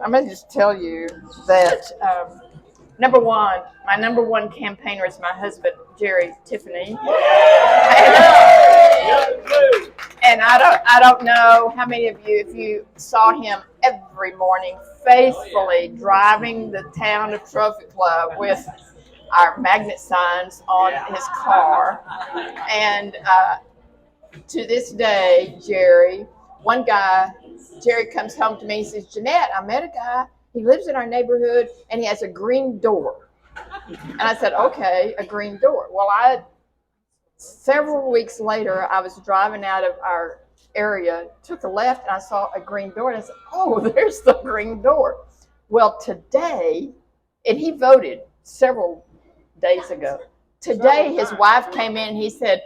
I'm going to just tell you that my number one campaigner is my husband, Jeannette Tiffany. And I don't know how many of you, if you saw him every morning faithfully driving the town of Trophy Club with our magnet signs on his car. And to this day, Jerry comes home to me and says, Jeannette, I met a guy. He lives in our neighborhood and he has a green door. And I said, okay, a green door. Well, several weeks later, I was driving out of our area, took a left, and I saw a green door. And I said, oh, there's the green door. Well, today, and he voted several days ago. Today, his wife came in and he said,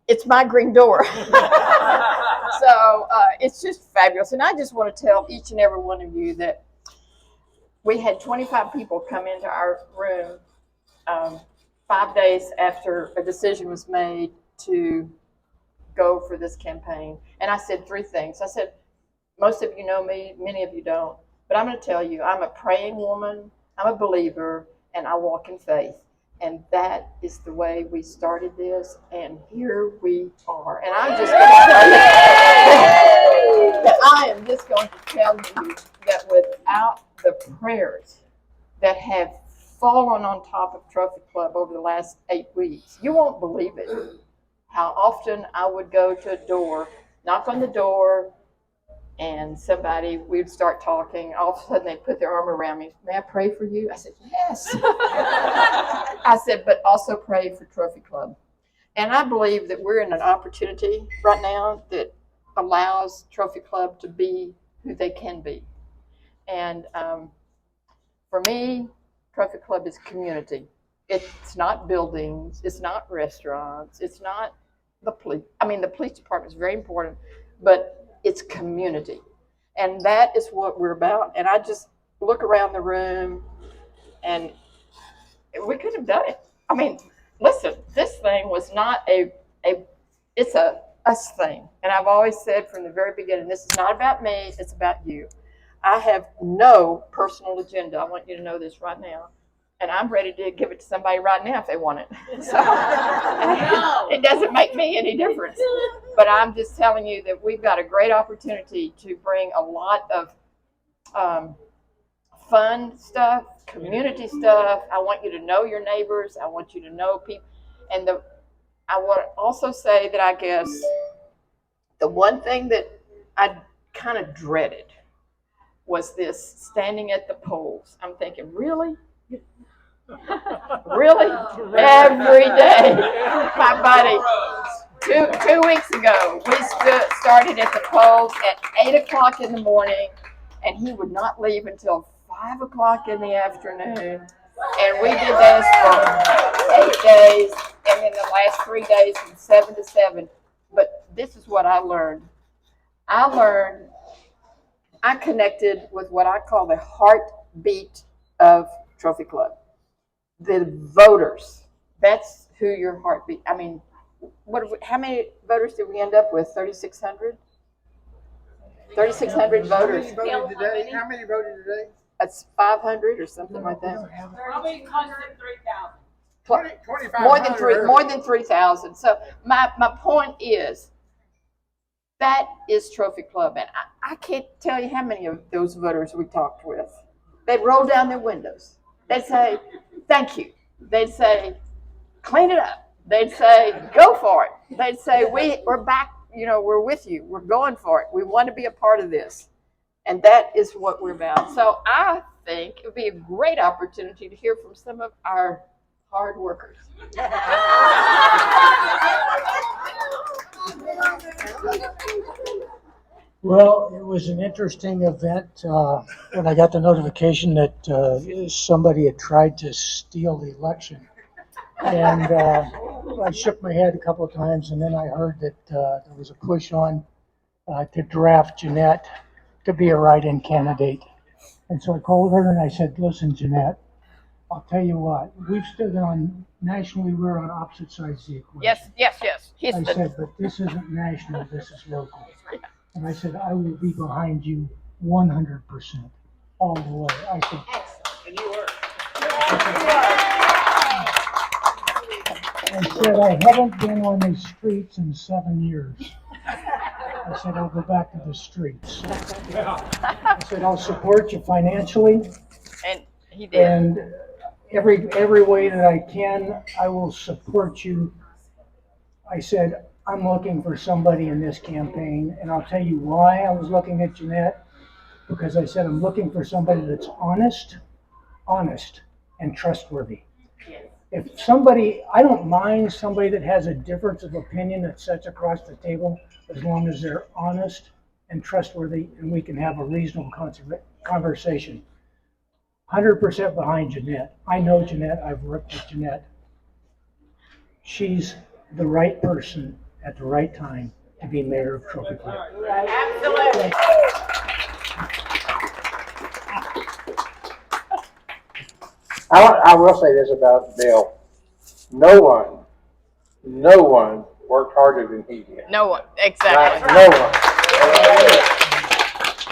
it's my green door. So it's just fabulous. And I just want to tell each and every one of you that we had 25 people come into our room 5 days after a decision was made to go for this campaign. And I said three things. I said, most of you know me, many of you don't. But I'm going to tell you, I'm a praying woman, I'm a believer, and I walk in faith. And that is the way we started this, and here we are. And I'm just going to tell you that I am just going to tell you that without the prayers that have fallen on top of Trophy Club over the last 8 weeks, you won't believe it. How often I would go to a door, knock on the door, and we'd start talking. All of a sudden, they'd put their arm around me. May I pray for you? I said, yes. I said, but also pray for Trophy Club. And I believe that we're in an opportunity right now that allows Trophy Club to be who they can be. And for me, Trophy Club is community. It's not buildings. It's not restaurants. It's not the police. I mean, the police department is very important, but it's community. And that is what we're about. And I just look around the room and we could have done it. I mean, listen, this thing was not it's a us thing. And I've always said from the very beginning, this is not about me, it's about you. I have no personal agenda. I want you to know this right now. And I'm ready to give it to somebody right now if they want it. So it doesn't make me any difference. But I'm just telling you that we've got a great opportunity to bring a lot of fun stuff, community stuff. I want you to know your neighbors. I want you to know people. And I want to also say that I guess the one thing that I kind of dreaded was this standing at the polls. I'm thinking, really? Really? Every day. My buddy, two weeks ago, we started at the polls at 8 o'clock in the morning, and he would not leave until 5 o'clock in the afternoon. And we did this for 8 days, and then the last 3 days from 7 to 7. But this is what I learned. I connected with what I call the heartbeat of Trophy Club. The voters, that's who your heartbeat. I mean, how many voters did we end up with? 3,600? 3,600 voters. How many voted today? That's 500 or something like that. Probably closer to 3,000. More than 3,000. So my point is, that is Trophy Club. And I can't tell you how many of those voters we talked with. They'd roll down their windows. They'd say, thank you. They'd say, clean it up. They'd say, go for it. They'd say, we're back, we're with you. We're going for it. We want to be a part of this. And that is what we're about. So I think it would be a great opportunity to hear from some of our hard workers. Well, it was an interesting event, and I got the notification that somebody had tried to steal the election. And I shook my head a couple of times, and then I heard that there was a push on to draft Jeannette to be a write-in candidate. And so I called her and I said, listen, Jeannette, I'll tell you what, we've stood on, nationally, we're on opposite sides of the equation. Yes. I said, but this isn't national, this is local. And I said, I will be behind you 100%, all the way. I said, And you were. I said, I haven't been on the streets in 7 years. I said, I'll go back to the streets. I said, I'll support you financially. And he did. And every way that I can, I will support you. I said, I'm looking for somebody in this campaign, and I'll tell you why I was looking at Jeannette, because I said, I'm looking for somebody that's honest, and trustworthy. If somebody, I don't mind somebody that has a difference of opinion that sits across the table, as long as they're honest and trustworthy, and we can have a reasonable conversation. 100% behind Jeannette. I know Jeannette. I've worked with Jeannette. She's the right person at the right time to be mayor of Trophy Point. Absolutely. I will say this about Bill. No one worked harder than he did. No one, exactly. No one.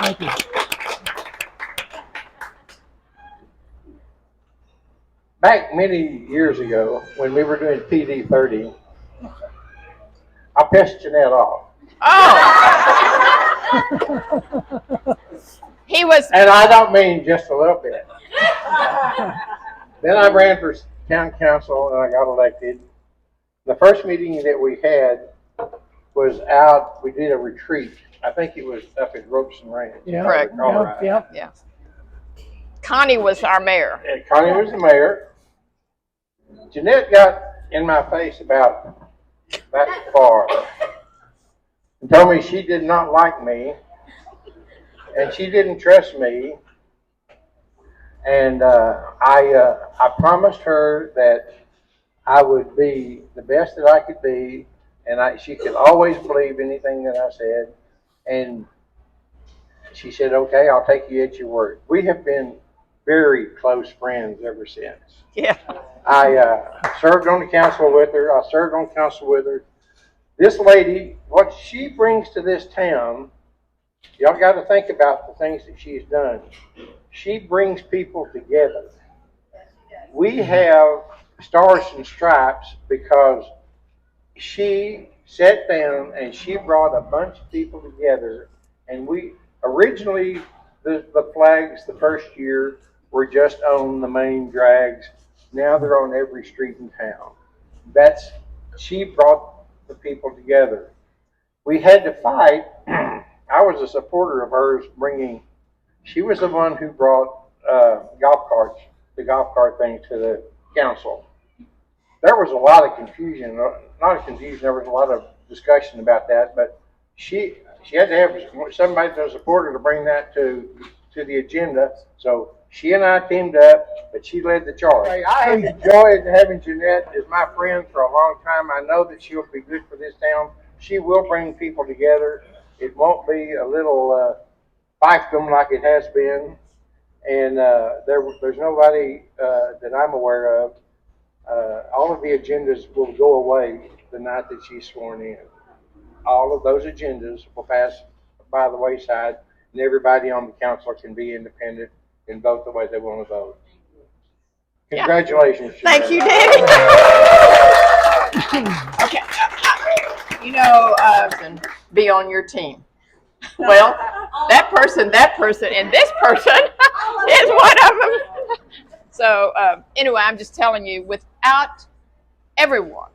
Thank you. Back many years ago, when we were doing PD 30, I pissed Jeannette off. Oh! He was, And I don't mean just a little bit. Then I ran for town council and I got elected. The first meeting that we had was out, we did a retreat. I think it was up at Robeson Ranch. Yeah. Correct. Yeah. yeah. Connie was our mayor. And Connie was the mayor. Jeannette got in my face about that far and told me she did not like me and she didn't trust me. And I promised her that I would be the best that I could be, and she could always believe anything that I said. And she said, "Okay, I'll take you at your word." We have been very close friends ever since. Yeah. I served on the council with her. I served on council with her. This lady, what she brings to this town, y'all got to think about the things that she's done. She brings people together. We have stars and stripes because she sat down and she brought a bunch of people together. And we originally, the flags the first year were just on the main drags. Now they're on every street in town. She brought the people together. We had to fight. I was a supporter of hers she was the one who brought the golf cart thing to the council. There was a lot of confusion, there was a lot of discussion about that, but she had to have somebody to support her to bring that to the agenda. So she and I teamed up, but she led the charge. I have enjoyed having Jeannette as my friend for a long time. I know that she'll be good for this town. She will bring people together. It won't be a little fiefdom like it has been. And there's nobody that I'm aware of. All of the agendas will go away the night that she's sworn in. All of those agendas will pass by the wayside, and everybody on the council can be independent and vote the way they want to vote. Congratulations. Yeah. Thank you, Danny. Okay. Be on your team. Well, that person, and this person is one of them. So anyway, I'm just telling you, without everyone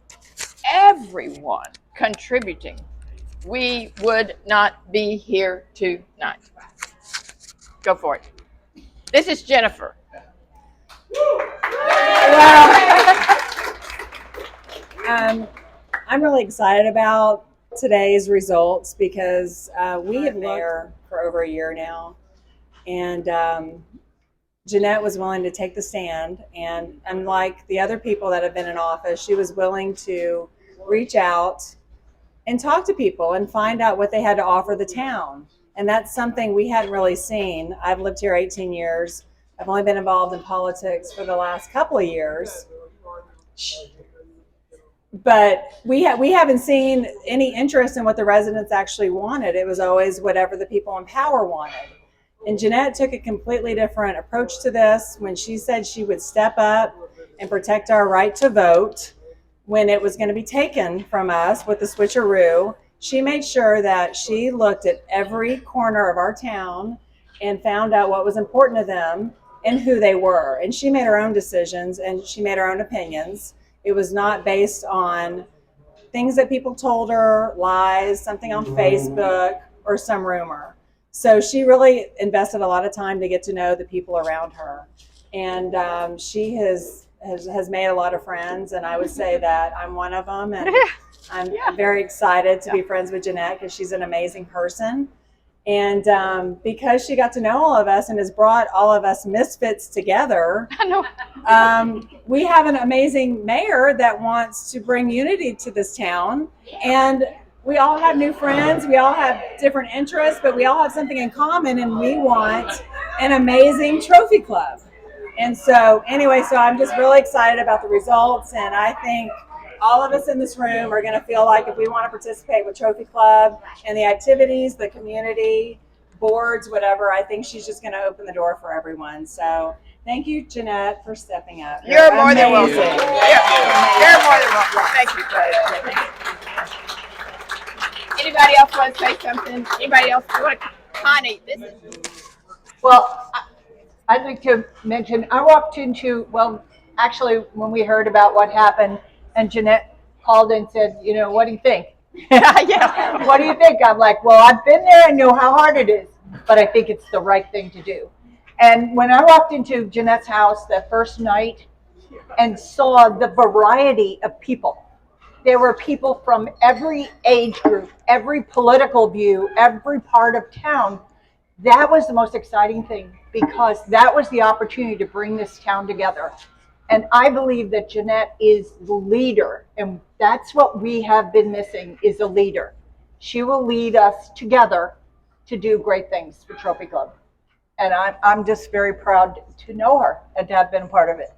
contributing, we would not be here tonight. Go for it. This is Jennifer. I'm really excited about today's results because we have been there for over a year now, and Jeannette was willing to take the stand, and unlike the other people that have been in office, she was willing to reach out and talk to people and find out what they had to offer the town. And that's something we hadn't really seen. I've lived here 18 years. I've only been involved in politics for the last couple of years. But we haven't seen any interest in what the residents actually wanted. It was always whatever the people in power wanted. And Jeannette took a completely different approach to this when she said she would step up and protect our right to vote when it was going to be taken from us with the switcheroo. She made sure that she looked at every corner of our town and found out what was important to them and who they were. And she made her own decisions and she made her own opinions. It was not based on things that people told her, lies, something on Facebook, or some rumor. So she really invested a lot of time to get to know the people around her. And she has made a lot of friends, and I would say that I'm one of them. And I'm very excited to be friends with Jeannette because she's an amazing person. And because she got to know all of us and has brought all of us misfits together, we have an amazing mayor that wants to bring unity to this town. And we all have new friends. We all have different interests, but we all have something in common, and we want an amazing trophy club. And so anyway, so I'm just really excited about the results, and I think all of us in this room are going to feel like if we want to participate with Trophy Club and the activities, the community, boards, whatever, I think she's just going to open the door for everyone. So thank you, Jeannette, for stepping up. You're more than welcome. Amazing. You're more than welcome. Thank you, Judge. Anybody else want to say something? Anybody else want to? Connie, this is. Well, I'd like to mention, I walked into, well, actually, when we heard about what happened, and Jeannette called and said, you know, what do you think? Yeah. What do you think? I'm like, well, I've been there and know how hard it is, but I think it's the right thing to do. And when I walked into Jeannette's house the first night and saw the variety of people, there were people from every age group, every political view, every part of town. That was the most exciting thing, because that was the opportunity to bring this town together. And I believe that Jeannette is the leader, and that's what we have been missing, is a leader. She will lead us together to do great things for Trophy Club. And I'm just very proud to know her and to have been a part of it.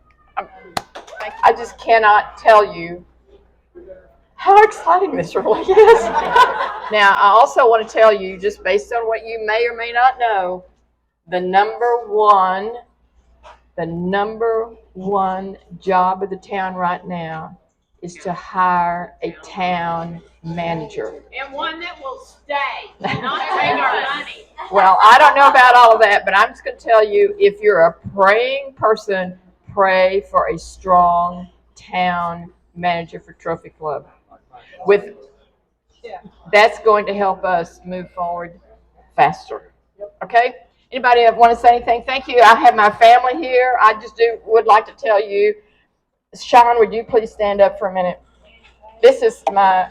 I just cannot tell you how exciting this really is. Now, I also want to tell you, just based on what you may or may not know, the number one job of the town right now is to hire a town manager. And one that will stay, not take our money. Well, I don't know about all of that, but I'm just going to tell you, if you're a praying person, pray for a strong town manager for Trophy Club. That's going to help us move forward faster. Okay? Anybody want to say anything? Thank you. I have my family here. I just would like to tell you, Sean, would you please stand up for a minute? This is my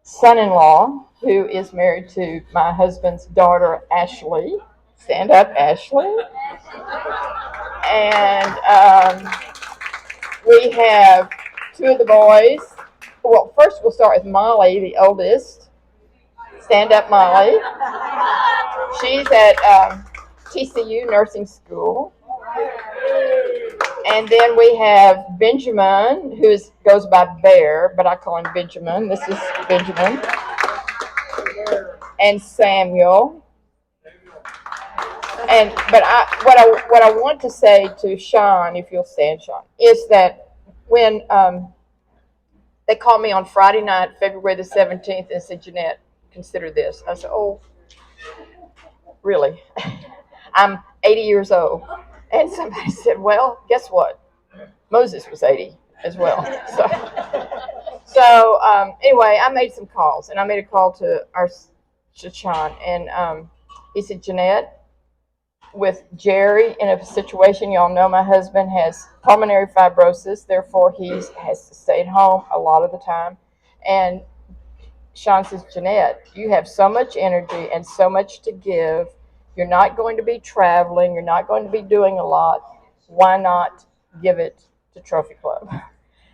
son-in-law, who is married to my husband's daughter, Ashley. Stand up, Ashley. And we have two of the boys. Well, first we'll start with Molly, the oldest. Stand up, Molly. She's at TCU Nursing School. And then we have Benjamin, who goes by Bear, but I call him Benjamin. This is Benjamin. And Samuel. But what I want to say to Sean, if you'll stand, Sean, is that when they called me on Friday night, February the 17th, and said, Jeannette, consider this. I said, oh, really? I'm 80 years old. And somebody said, well, guess what? Moses was 80 as well. So anyway, I made some calls, and I made a call to Sean, and he said, Jeannette, with Jerry in a situation, y'all know my husband has pulmonary fibrosis, therefore he has to stay at home a lot of the time. And Sean says, Jeannette, you have so much energy and so much to give. You're not going to be traveling. You're not going to be doing a lot. Why not give it to Trophy Club?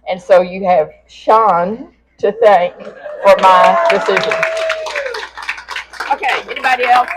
And so you have Sean to thank for my decision. Okay, anybody else?